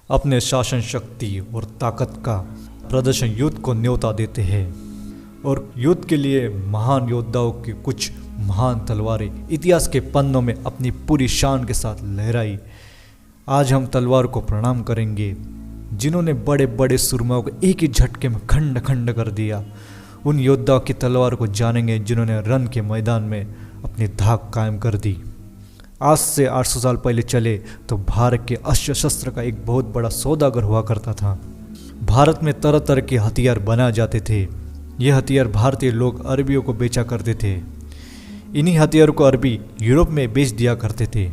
अपने शासन शक्ति और ताकत का प्रदर्शन युद्ध को न्योता देते हैं और युद्ध के लिए महान योद्धाओं की कुछ महान तलवारें इतिहास के पन्नों में अपनी पूरी शान के साथ लहराई। आज हम तलवार को प्रणाम करेंगे जिन्होंने बड़े बड़े सुरमाओं को एक ही झटके में खंड खंड कर दिया। उन योद्धाओं की तलवार को जानेंगे जिन्होंने रण के मैदान में अपनी धाक कायम कर दी। आज से 800 साल पहले चले तो भारत के अस्त्र शस्त्र का एक बहुत बड़ा सौदागर हुआ करता था। भारत में तरह तरह के हथियार बनाए जाते थे। ये हथियार भारतीय लोग अरबियों को बेचा करते थे। इन्हीं हथियारों को अरबी यूरोप में बेच दिया करते थे।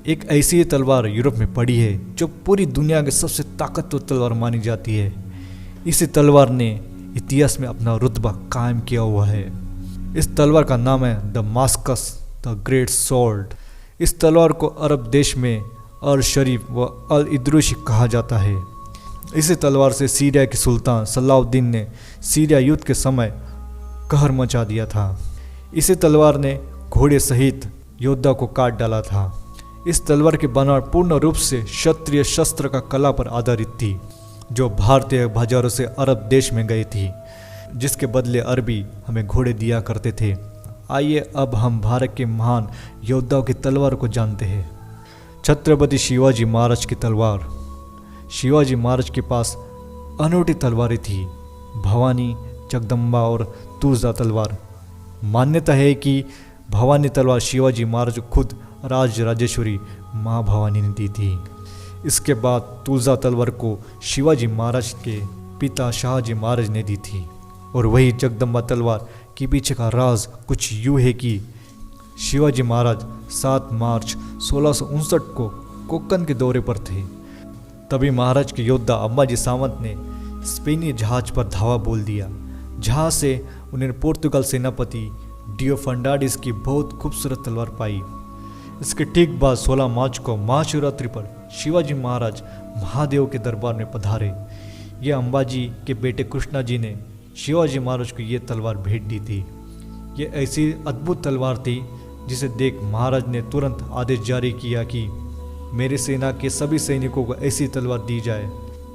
एक ऐसी तलवार यूरोप में पड़ी है जो पूरी दुनिया की सबसे ताकतवर तलवार मानी जाती है। इसी तलवार ने इतिहास में अपना रुतबा कायम किया हुआ है। इस तलवार का नाम है दमास्कस द ग्रेट स्वॉर्ड। इस तलवार को अरब देश में अल शरीफ व अल इद्रुशी कहा जाता है। इसी तलवार से सीरिया के सुल्तान सलाउद्दीन ने सीरिया युद्ध के समय कहर मचा दिया था। इसी तलवार ने घोड़े सहित योद्धा को काट डाला था। इस तलवार की बनावट पूर्ण रूप से क्षत्रिय शस्त्र का कला पर आधारित थी जो भारतीय बाजारों से अरब देश में गई थी, जिसके बदले अरबी हमें घोड़े दिया करते थे। आइए अब हम भारत के महान योद्धाओं की तलवार को जानते हैं। छत्रपति शिवाजी महाराज की तलवार। शिवाजी महाराज के पास अनूठी तलवारें थी, भवानी, जगदम्बा और तुलजा तलवार। मान्यता है कि भवानी तलवार शिवाजी महाराज को खुद राजराजेश्वरी माँ भवानी ने दी थी। इसके बाद तुलजा तलवार को शिवाजी महाराज के पिता शाहजी महाराज ने दी थी। और वही जगदम्बा तलवार के पीछे का राज कुछ यूँ है कि शिवाजी महाराज 7 मार्च 1659 को कोक्कन के दौरे पर थे। तभी महाराज के योद्धा अंबाजी सावंत ने स्पेनी जहाज पर धावा बोल दिया, जहाँ से उन्हें पोर्तुगल सेनापति डियो फर्नांडिस की बहुत खूबसूरत तलवार पाई। इसके ठीक बाद 16 मार्च को महाशिवरात्रि पर शिवाजी महाराज महादेव के दरबार में पधारे। यह अंबाजी के बेटे कृष्णा जी ने शिवाजी महाराज को ये तलवार भेंट दी थी। ये ऐसी अद्भुत तलवार थी जिसे देख महाराज ने तुरंत आदेश जारी किया कि मेरे सेना के सभी सैनिकों को ऐसी तलवार दी जाए।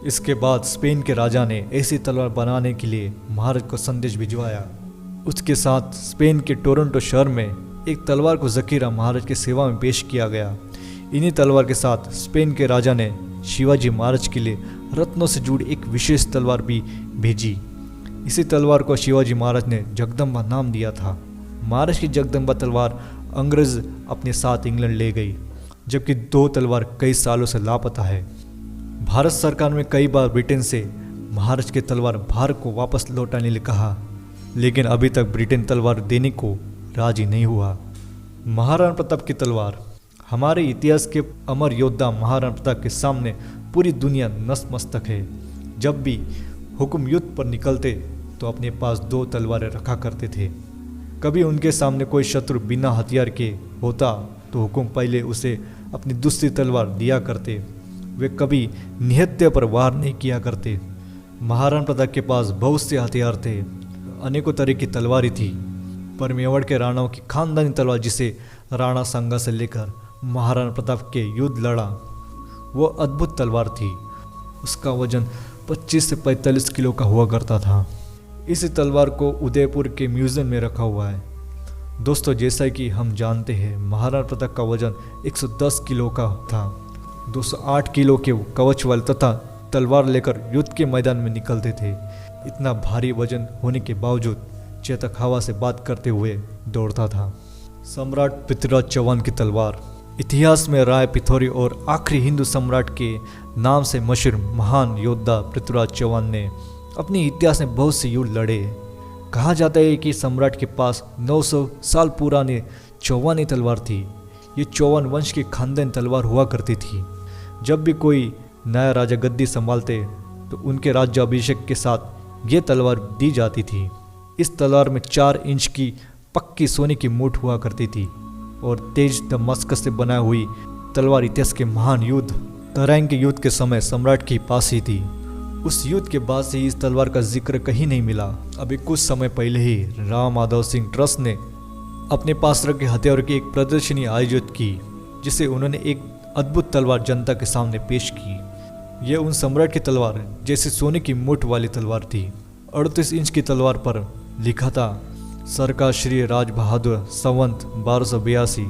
इसके बाद स्पेन के राजा ने ऐसी तलवार बनाने के लिए महाराज को संदेश भिजवाया। उसके साथ स्पेन के टोरंटो शहर में एक तलवार को जखीरा महाराज की सेवा में पेश किया गया। इन्हीं तलवार के साथ स्पेन के राजा ने शिवाजी महाराज के लिए रत्नों से जुड़ी एक विशेष तलवार भी भेजी। इसी तलवार को शिवाजी महाराज ने जगदम्बा नाम दिया था। महाराज की जगदम्बा तलवार अंग्रेज अपने साथ इंग्लैंड ले गई, जबकि 2 तलवार कई सालों से लापता है। भारत सरकार ने कई बार ब्रिटेन से महाराज की तलवार भारत को वापस लौटाने लिए कहा, लेकिन अभी तक ब्रिटेन तलवार देने को राजी नहीं हुआ। महाराणा प्रताप की तलवार। हमारे इतिहास के अमर योद्धा महाराणा प्रताप के सामने पूरी दुनिया नतमस्तक है। जब भी हुक्म युद्ध पर निकलते तो अपने पास 2 तलवारें रखा करते थे। कभी उनके सामने कोई शत्रु बिना हथियार के होता तो हुक्म पहले उसे अपनी दूसरी तलवार दिया करते। वे कभी निहत्थे पर वार नहीं किया करते। महाराणा प्रताप के पास बहुत से हथियार थे, अनेकों तरह की तलवारें थी, पर मेवाड़ के राणाओं की खानदानी तलवार जिसे राणा सांगा से लेकर महाराणा प्रताप के युद्ध लड़ा, वो अद्भुत तलवार थी। उसका वजन 25 से 45 किलो का हुआ करता था। इसी तलवार को उदयपुर के म्यूजियम में रखा हुआ है। दोस्तों, जैसा कि हम जानते हैं महाराणा प्रताप का वजन 110 किलो का था। 208 किलो के कवच वाले तथा तलवार लेकर युद्ध के मैदान में निकलते थे। इतना भारी वजन होने के बावजूद चेतक हवा से बात करते हुए दौड़ता था। सम्राट पृथ्वीराज चौहान की तलवार। इतिहास में राय पिथौरी और आखिरी हिंदू सम्राट के नाम से मशहूर महान योद्धा पृथ्वीराज चौहान ने अपने इतिहास में बहुत से युद्ध लड़े। कहा जाता है कि सम्राट के पास 900 साल पुरानी चौहानी तलवार थी। ये चौहान वंश की खानदानी तलवार हुआ करती थी। जब भी कोई नया राजा गद्दी संभालते तो उनके राज्याभिषेक के साथ ये तलवार दी जाती थी। इस तलवार में 4 इंच की पक्की सोने की मूठ हुआ करती थी और तेज दमास्कस से बनाई हुई तलवार इतिहास के महान युद्ध तराइन के युद्ध के समय सम्राट के पास ही थी। उस युद्ध के बाद से इस तलवार का जिक्र कहीं नहीं मिला। अभी कुछ समय पहले ही राव माधव सिंह ट्रस्ट ने अपने पास रखे हथियारों की एक प्रदर्शनी आयोजित की, जिसे उन्होंने एक अद्भुत तलवार जनता के सामने पेश की। यह उन सम्राट की तलवार जैसे सोने की मुठ वाली तलवार थी। 38 इंच की तलवार पर लिखा था सरकार श्री राज बहादुर संवंत 1282,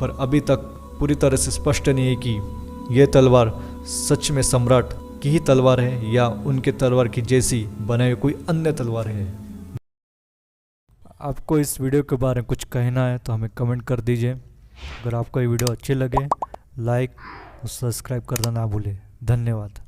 पर अभी तक पूरी तरह से स्पष्ट नहीं है कि यह तलवार सच में सम्राट की ही तलवार है या उनके तलवार की जैसी बनाई हुई कोई अन्य तलवार है। आपको इस वीडियो के बारे में कुछ कहना है तो हमें कमेंट कर दीजिए। अगर आपको ये वीडियो अच्छी लगे लाइक और सब्सक्राइब करना ना भूलें। धन्यवाद।